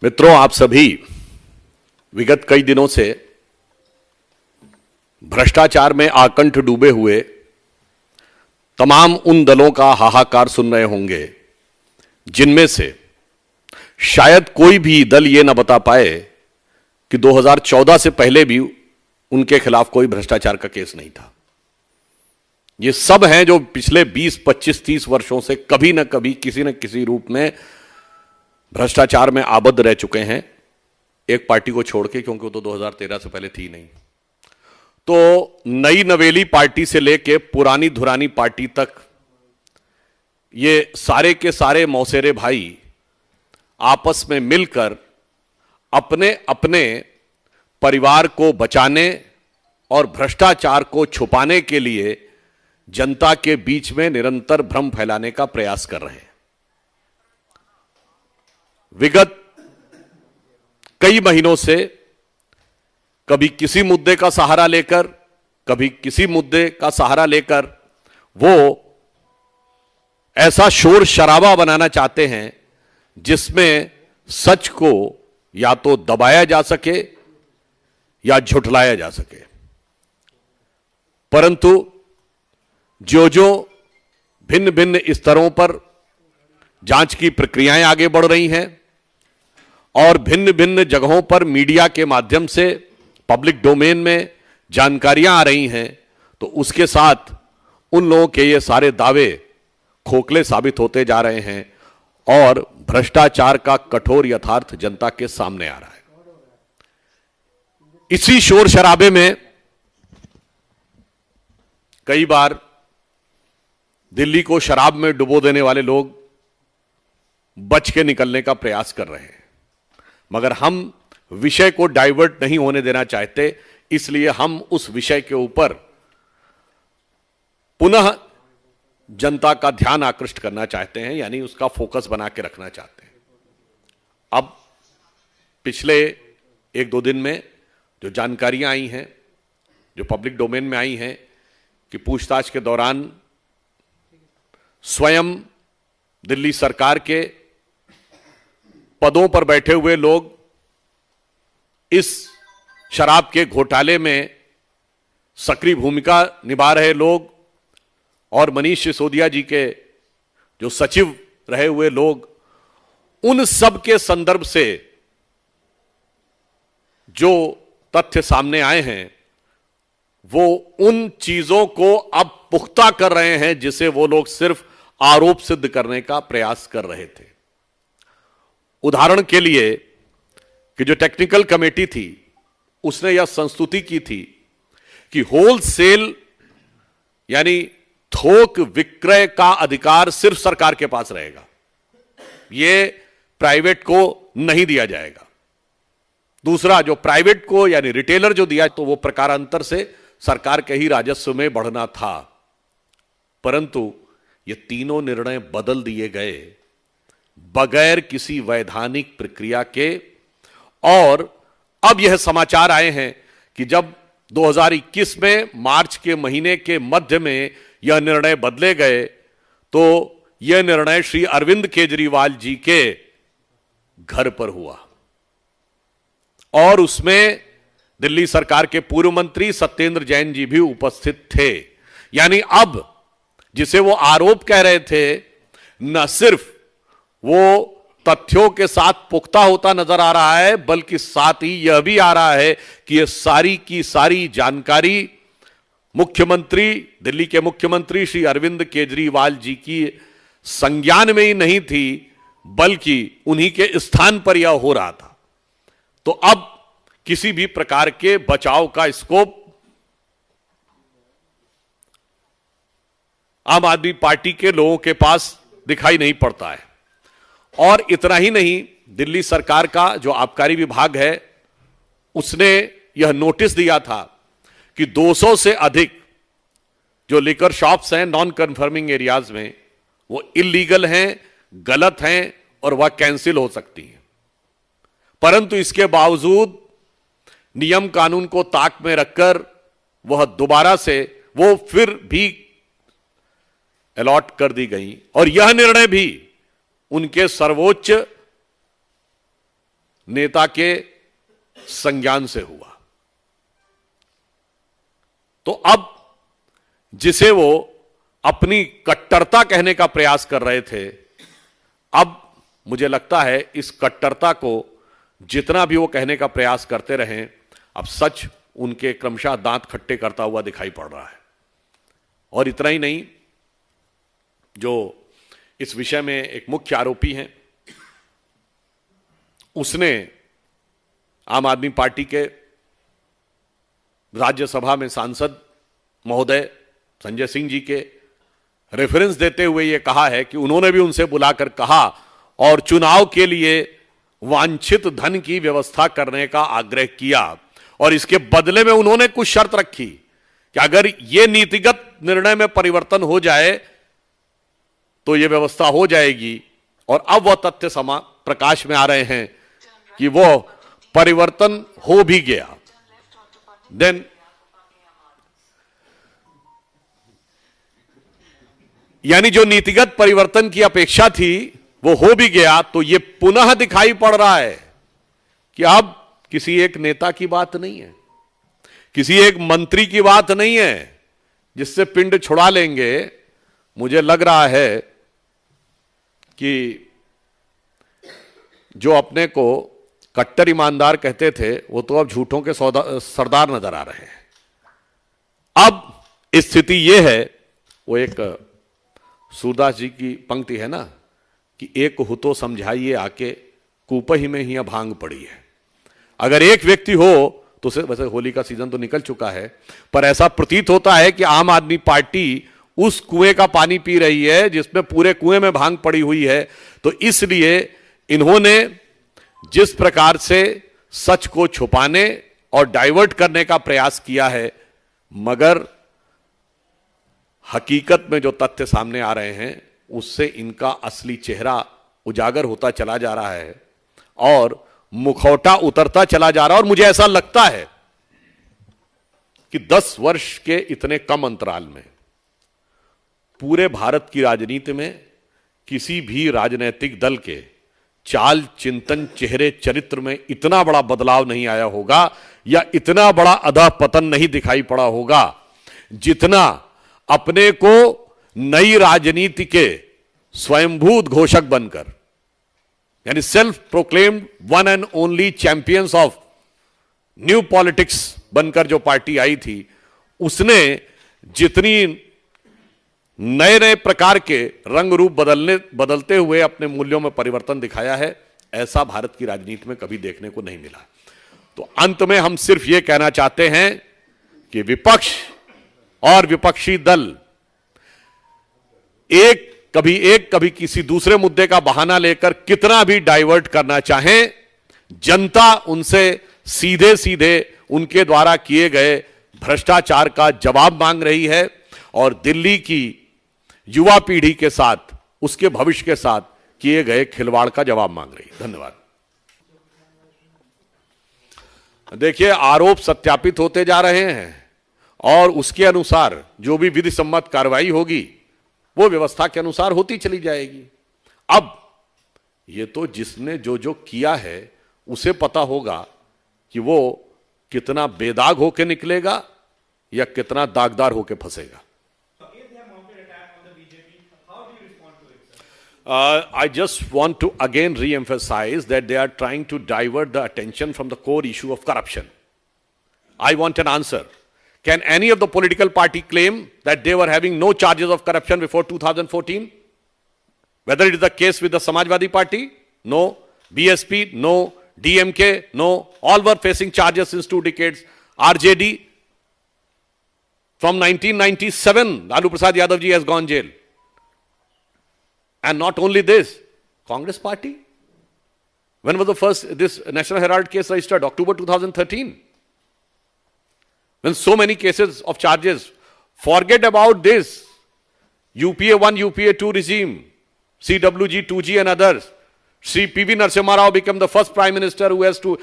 मित्रों, आप सभी विगत कई दिनों से भ्रष्टाचार में आकंठ डूबे हुए तमाम उन दलों का हाहाकार सुन रहे होंगे जिनमें से शायद कोई भी दल ये ना बता पाए कि 2014 से पहले भी उनके खिलाफ कोई भ्रष्टाचार का केस नहीं था। ये सब हैं जो पिछले 20, 25, 30 वर्षों से कभी ना कभी किसी न किसी रूप में भ्रष्टाचार में आबद्ध रह चुके हैं, एक पार्टी को छोड़ के, क्योंकि वो तो 2013 से पहले थी नहीं। तो नई नवेली पार्टी से लेके पुरानी धुरानी पार्टी तक ये सारे के सारे मौसेरे भाई आपस में मिलकर अपने अपने परिवार को बचाने और भ्रष्टाचार को छुपाने के लिए जनता के बीच में निरंतर भ्रम फैलाने का प्रयास कर रहे हैं। विगत कई महीनों से कभी किसी मुद्दे का सहारा लेकर, कभी किसी मुद्दे का सहारा लेकर वो ऐसा शोर शराबा बनाना चाहते हैं जिसमें सच को या तो दबाया जा सके या झुठलाया जा सके। परंतु जो जो भिन्न भिन्न स्तरों पर जांच की प्रक्रियाएं आगे बढ़ रही हैं और भिन्न भिन्न जगहों पर मीडिया के माध्यम से पब्लिक डोमेन में जानकारियां आ रही हैं, तो उसके साथ उन लोगों के ये सारे दावे खोखले साबित होते जा रहे हैं और भ्रष्टाचार का कठोर यथार्थ जनता के सामने आ रहा है। इसी शोर शराबे में कई बार दिल्ली को शराब में डुबो देने वाले लोग बच के निकलने का प्रयास कर रहे हैं, मगर हम विषय को डाइवर्ट नहीं होने देना चाहते, इसलिए हम उस विषय के ऊपर पुनः जनता का ध्यान आकृष्ट करना चाहते हैं, यानी उसका फोकस बना के रखना चाहते हैं। अब पिछले 1-2 दिन में जो जानकारियां आई हैं, जो पब्लिक डोमेन में आई हैं कि पूछताछ के दौरान स्वयं दिल्ली सरकार के पदों पर बैठे हुए लोग इस शराब के घोटाले में सक्रिय भूमिका निभा रहे लोग और मनीष सिसोदिया जी के जो सचिव रहे हुए लोग, उन सब के संदर्भ से जो तथ्य सामने आए हैं वो उन चीजों को अब पुख्ता कर रहे हैं जिसे वो लोग सिर्फ आरोप सिद्ध करने का प्रयास कर रहे थे। उदाहरण के लिए कि जो टेक्निकल कमेटी थी उसने यह संस्तुति की थी कि होलसेल यानी थोक विक्रय का अधिकार सिर्फ सरकार के पास रहेगा, यह प्राइवेट को नहीं दिया जाएगा। दूसरा, जो प्राइवेट को यानी रिटेलर जो दिया तो वो प्रकारांतर से सरकार के ही राजस्व में बढ़ना था, परंतु ये तीनों निर्णय बदल दिए गए बगैर किसी वैधानिक प्रक्रिया के। और अब यह समाचार आए हैं कि जब 2021 में मार्च के महीने के मध्य में यह निर्णय बदले गए तो यह निर्णय श्री अरविंद केजरीवाल जी के घर पर हुआ और उसमें दिल्ली सरकार के पूर्व मंत्री सत्येंद्र जैन जी भी उपस्थित थे। यानी अब जिसे वो आरोप कह रहे थे, न सिर्फ वो तथ्यों के साथ पुख्ता होता नजर आ रहा है, बल्कि साथ ही यह भी आ रहा है कि यह सारी की सारी जानकारी मुख्यमंत्री, दिल्ली के मुख्यमंत्री श्री अरविंद केजरीवाल जी की संज्ञान में ही नहीं थी, बल्कि उन्हीं के स्थान पर यह हो रहा था। तो अब किसी भी प्रकार के बचाव का स्कोप आम आदमी पार्टी के लोगों के पास दिखाई नहीं पड़ता है। और इतना ही नहीं, दिल्ली सरकार का जो आबकारी विभाग है उसने यह नोटिस दिया था कि 200 से अधिक जो लिकर शॉप्स हैं नॉन कन्फर्मिंग एरियाज में, वो इलीगल हैं, गलत हैं और वह कैंसिल हो सकती हैं। परंतु इसके बावजूद नियम कानून को ताक में रखकर वह दोबारा से वो फिर भी अलॉट कर दी गई और यह निर्णय भी उनके सर्वोच्च नेता के संज्ञान से हुआ। तो अब जिसे वो अपनी कट्टरता कहने का प्रयास कर रहे थे, अब मुझे लगता है इस कट्टरता को जितना भी वो कहने का प्रयास करते रहें, अब सच उनके क्रमशः दांत खट्टे करता हुआ दिखाई पड़ रहा है। और इतना ही नहीं, जो इस विषय में एक मुख्य आरोपी हैं, उसने आम आदमी पार्टी के राज्यसभा में सांसद महोदय संजय सिंह जी के रेफरेंस देते हुए यह कहा है कि उन्होंने भी उनसे बुलाकर कहा और चुनाव के लिए वांछित धन की व्यवस्था करने का आग्रह किया, और इसके बदले में उन्होंने कुछ शर्त रखी कि अगर यह नीतिगत निर्णय में परिवर्तन हो जाए तो यह व्यवस्था हो जाएगी। और अब वह तथ्य प्रकाश में आ रहे हैं कि वो परिवर्तन हो भी गया। देन यानी जो नीतिगत परिवर्तन की अपेक्षा थी वो हो भी गया, तो यह पुनः दिखाई पड़ रहा है कि अब किसी एक नेता की बात नहीं है, किसी एक मंत्री की बात नहीं है जिससे पिंड छुड़ा लेंगे। मुझे लग रहा है कि जो अपने को कट्टर ईमानदार कहते थे वो तो अब झूठों के सरदार नजर आ रहे हैं। अब स्थिति यह है, वो एक सूरदास जी की पंक्ति है ना कि एक हो तो समझाइए आके, कूपही में ही भांग पड़ी है। अगर एक व्यक्ति हो तो वैसे होली का सीजन तो निकल चुका है, पर ऐसा प्रतीत होता है कि आम आदमी पार्टी उस कुएं का पानी पी रही है जिसमें पूरे कुएं में भांग पड़ी हुई है। तो इसलिए इन्होंने जिस प्रकार से सच को छुपाने और डाइवर्ट करने का प्रयास किया है, मगर हकीकत में जो तथ्य सामने आ रहे हैं उससे इनका असली चेहरा उजागर होता चला जा रहा है और मुखौटा उतरता चला जा रहा है। और मुझे ऐसा लगता है कि 10 वर्ष के इतने कम अंतराल में पूरे भारत की राजनीति में किसी भी राजनीतिक दल के चाल, चिंतन, चेहरे, चरित्र में इतना बड़ा बदलाव नहीं आया होगा या इतना बड़ा अधःपतन नहीं दिखाई पड़ा होगा जितना अपने को नई राजनीति के स्वयंभू घोषक बनकर, यानी self proclaimed one and only champions of new politics बनकर जो पार्टी आई थी, उसने जितनी नए नए प्रकार के रंग रूप बदलते हुए अपने मूल्यों में परिवर्तन दिखाया है, ऐसा भारत की राजनीति में कभी देखने को नहीं मिला। तो अंत में हम सिर्फ यह कहना चाहते हैं कि विपक्ष और विपक्षी दल कभी किसी दूसरे मुद्दे का बहाना लेकर कितना भी डाइवर्ट करना चाहें, जनता उनसे सीधे सीधे उनके द्वारा किए गए भ्रष्टाचार का जवाब मांग रही है और दिल्ली की युवा पीढ़ी के साथ, उसके भविष्य के साथ किए गए खिलवाड़ का जवाब मांग रही है। धन्यवाद। देखिए, आरोप सत्यापित होते जा रहे हैं और उसके अनुसार जो भी विधि सम्मत कार्रवाई होगी वो व्यवस्था के अनुसार होती चली जाएगी। अब ये तो जिसने जो जो किया है उसे पता होगा कि वो कितना बेदाग होके निकलेगा या कितना दागदार होके फंसेगा। I just want to again re-emphasize that they are trying to divert the attention from the core issue of corruption. I want an answer. Can any of the political party claim that they were having no charges of corruption before 2014? Whether it is the case with the Samajwadi Party? No. BSP? No. DMK? No. All were facing charges since 2 decades. RJD? From 1997, Lalu Prasad Yadav ji has gone jail. And not only this, Congress Party? When was the first, this National Herald case registered? October 2013. When so many cases of charges. Forget about this. UPA 1, UPA 2 regime, CWG, 2G and others. Sri P.V. Narasimha Rao became the first Prime Minister who has to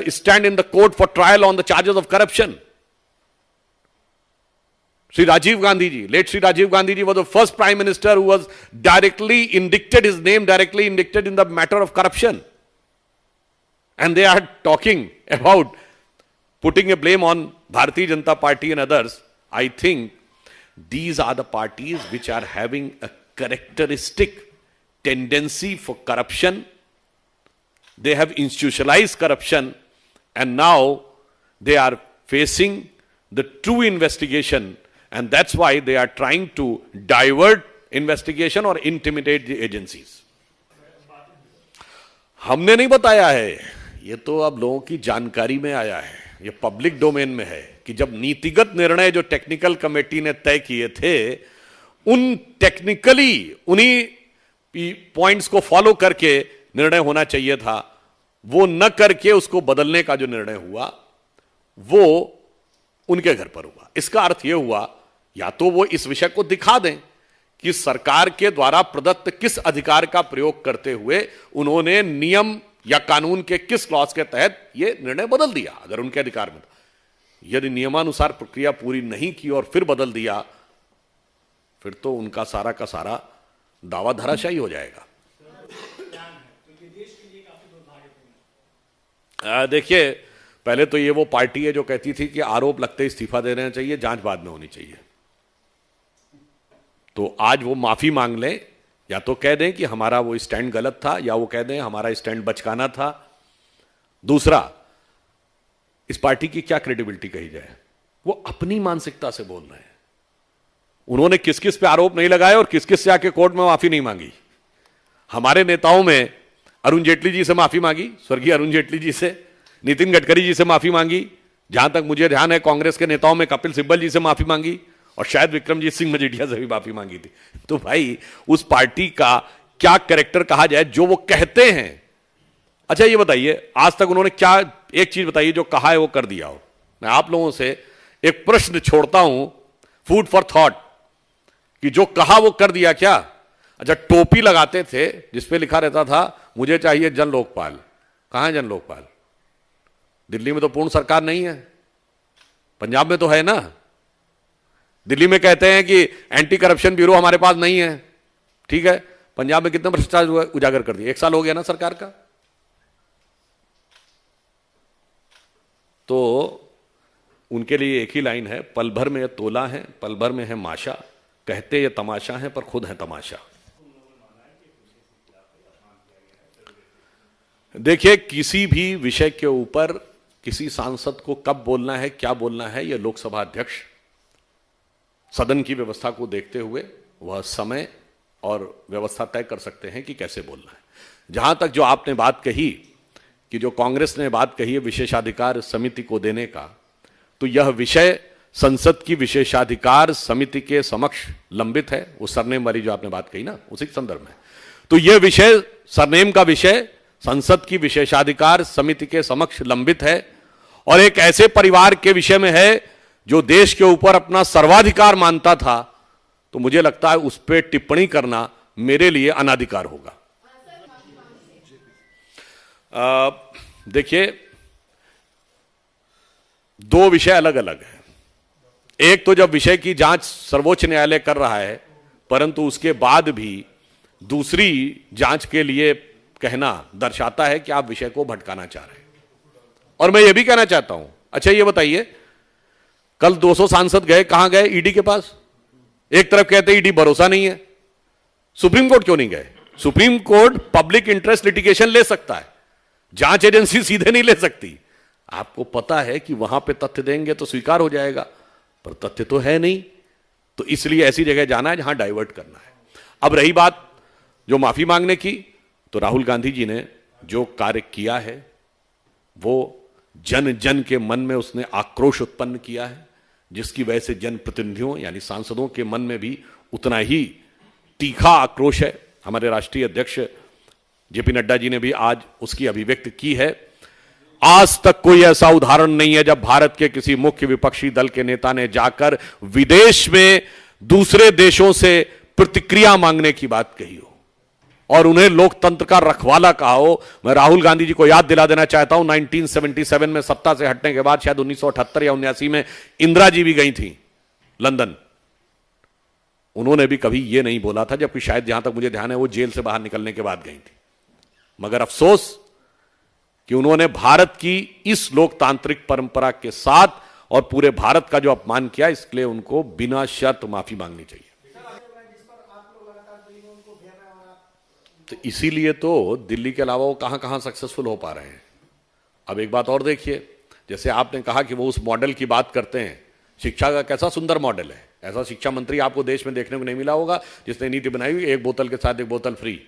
stand in the court for trial on the charges of corruption. Sri Rajiv Gandhi ji, late Sri Rajiv Gandhi ji was the first Prime Minister who was directly indicted, his name directly indicted in the matter of corruption. and they are talking about putting a blame on Bharatiya Janata Party and others. I think these are the parties which are having a characteristic tendency for corruption. They have institutionalized corruption, and now they are facing the true investigation, and that's why they are trying to divert investigation or intimidate the agencies. हमने नहीं बताया है, ये तो अब लोगों की जानकारी में आया है, ये पब्लिक डोमेन में है कि जब नीतिगत निर्णय जो टेक्निकल कमेटी ने तय किए थे, उन टेक्निकली उन्हीं पॉइंट्स को फॉलो करके निर्णय होना चाहिए था, वो न करके उसको बदलने का जो निर्णय हुआ वो उनके घर पर हुआ। इसका अर्थ यह हुआ या तो वो इस विषय को दिखा दें कि सरकार के द्वारा प्रदत्त किस अधिकार का प्रयोग करते हुए उन्होंने नियम या कानून के किस क्लॉज के तहत यह निर्णय बदल दिया, अगर उनके अधिकार में था। यदि नियमानुसार प्रक्रिया पूरी नहीं की और फिर बदल दिया, फिर तो उनका सारा का सारा दावा धराशायी हो जाएगा। देखिए, पहले तो ये वो पार्टी है जो कहती थी कि आरोप लगते ही इस्तीफा दे देना चाहिए, जांच बाद में होनी चाहिए। तो आज वो माफी मांग लें, या तो कह दें कि हमारा वो स्टैंड गलत था, या वो कह दें हमारा स्टैंड बचकाना था। दूसरा, इस पार्टी की क्या क्रेडिबिलिटी कही जाए, वो अपनी मानसिकता से बोल रहे हैं। उन्होंने किस किस पे आरोप नहीं लगाए और किस किस से आके कोर्ट में माफी नहीं मांगी। हमारे नेताओं में अरुण जेटली जी से माफी मांगी, स्वर्गीय अरुण जेटली जी से, नितिन गडकरी जी से माफी मांगी, जहां तक मुझे ध्यान है कांग्रेस के नेताओं में कपिल सिब्बल जी से माफी मांगी, और शायद विक्रमजीत सिंह मजीठिया से भी माफी मांगी थी। तो भाई, उस पार्टी का क्या कैरेक्टर कहा जाए जो वो कहते हैं। अच्छा ये बताइए, आज तक उन्होंने क्या एक चीज बताइए जो कहा है वो कर दिया हो। मैं आप लोगों से एक प्रश्न छोड़ता हूं, फूड फॉर थॉट, कि जो कहा वो कर दिया क्या? अच्छा, टोपी लगाते थे जिसपे लिखा रहता था मुझे चाहिए जन लोकपाल। कहां है जन लोकपाल? दिल्ली में तो पूर्ण सरकार नहीं है, पंजाब में तो है ना। दिल्ली में कहते हैं कि एंटी करप्शन ब्यूरो हमारे पास नहीं है, ठीक है। पंजाब में कितना भ्रष्टाचार उजागर कर दिया, 1 साल हो गया ना सरकार का। तो उनके लिए एक ही लाइन है, पल भर में तोला है, पल भर में है माशा, कहते ये तमाशा है पर खुद है तमाशा। देखिए, किसी भी विषय के ऊपर किसी सांसद को कब बोलना है, क्या बोलना है, यह लोकसभा अध्यक्ष सदन की व्यवस्था को देखते हुए वह समय और व्यवस्था तय कर सकते हैं कि कैसे बोलना है। जहां तक जो आपने बात कही कि जो कांग्रेस ने बात कही है विशेषाधिकार समिति को देने का, तो यह विषय संसद की विशेषाधिकार समिति के समक्ष लंबित है। वो सरनेम वाली जो आपने बात कही ना, उसी के संदर्भ में। तो यह विषय, सरनेम का विषय संसद की विशेषाधिकार समिति के समक्ष लंबित है, और एक ऐसे परिवार के विषय में है जो देश के ऊपर अपना सर्वाधिकार मानता था। तो मुझे लगता है उस पर टिप्पणी करना मेरे लिए अनाधिकार होगा। देखिए, दो विषय अलग अलग हैं। एक तो जब विषय की जांच सर्वोच्च न्यायालय कर रहा है, परंतु उसके बाद भी दूसरी जांच के लिए कहना दर्शाता है कि आप विषय को भटकाना चाह रहे हैं। और मैं यह भी कहना चाहता हूं, अच्छा ये बताइए, कल 200 सांसद गए, कहां गए? ईडी के पास। एक तरफ कहते ईडी भरोसा नहीं है, सुप्रीम कोर्ट क्यों नहीं गए? Supreme court public interest litigation ले सकता है, जांच एजेंसी सीधे नहीं ले सकती। आपको पता है कि वहां पे तथ्य देंगे तो स्वीकार हो जाएगा, पर तथ्य तो है नहीं। तो इसलिए ऐसी जगह जाना है जहां डाइवर्ट करना है। अब रही बात जो माफी मांगने की, तो राहुल गांधी जी ने जो कार्य किया है वो जन जन के मन में उसने आक्रोश उत्पन्न किया है, जिसकी वजह से जनप्रतिनिधियों यानी सांसदों के मन में भी उतना ही तीखा आक्रोश है। हमारे राष्ट्रीय अध्यक्ष जेपी नड्डा जी ने भी आज उसकी अभिव्यक्ति की है। आज तक कोई ऐसा उदाहरण नहीं है जब भारत के किसी मुख्य विपक्षी दल के नेता ने जाकर विदेश में दूसरे देशों से प्रतिक्रिया मांगने की बात कही हो और उन्हें लोकतंत्र का रखवाला कहा हो। मैं राहुल गांधी जी को याद दिला देना चाहता हूं, 1977 में सत्ता से हटने के बाद शायद 1978 या 79 में इंदिरा जी भी गई थी लंदन। उन्होंने भी कभी यह नहीं बोला था, जबकि शायद जहां तक मुझे ध्यान है वो जेल से बाहर निकलने के बाद गई थी। मगर अफसोस कि उन्होंने भारत की इस लोकतांत्रिक परंपरा के साथ और पूरे भारत का जो अपमान किया, इसके लिए उनको बिना शर्त माफी मांगनी चाहिए। तो इसीलिए तो दिल्ली के अलावा वो कहां कहां सक्सेसफुल हो पा रहे हैं। अब एक बात और देखिए, जैसे आपने कहा कि वो उस मॉडल की बात करते हैं, शिक्षा का कैसा सुंदर मॉडल है। ऐसा शिक्षा मंत्री आपको देश में देखने को नहीं मिला होगा जिसने नीति बनाई हुई एक बोतल के साथ एक बोतल फ्री,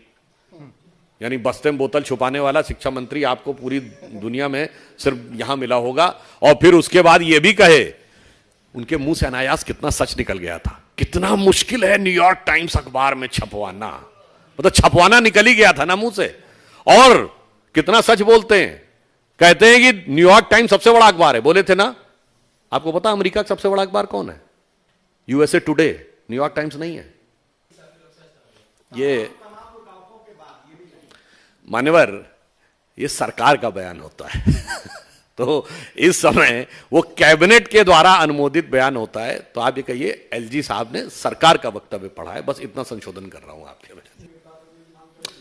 यानी बस्ते में बोतल छुपाने वाला शिक्षा मंत्री आपको पूरी दुनिया में सिर्फ यहां मिला होगा। और फिर उसके बाद यह भी कहे, उनके मुंह से अनायास कितना सच निकल गया था। कितना मुश्किल है न्यूयॉर्क टाइम्स अखबार में छपवाना, मतलब छपवाना निकल ही गया था ना मुंह से। और कितना सच बोलते हैं, कहते हैं कि न्यूयॉर्क टाइम्स सबसे बड़ा अखबार है, बोले थे ना। आपको पता अमेरिका का सबसे बड़ा अखबार कौन है? यूएसए टुडे, न्यूयॉर्क टाइम्स नहीं है। ये मान्यवर, ये सरकार का बयान होता है तो इस समय वो कैबिनेट के द्वारा अनुमोदित बयान होता है। तो आप ये कहिए एलजी साहब ने सरकार का वक्तव्य पढ़ा है, बस इतना संशोधन कर रहा हूं आपके वजह से।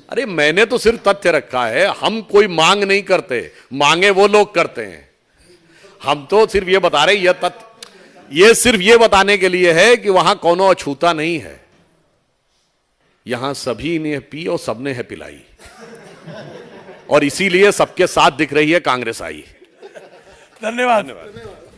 अरे मैंने तो सिर्फ तथ्य रखा है, हम कोई मांग नहीं करते, मांगे वो लोग करते हैं। हम तो सिर्फ ये बता रहे, यह तथ्य ये सिर्फ ये बताने के लिए है कि वहां कोनो अछूता नहीं है, यहां सभी ने पी और सबने है पिलाई, और इसीलिए सबके साथ दिख रही है कांग्रेस आई। धन्यवाद।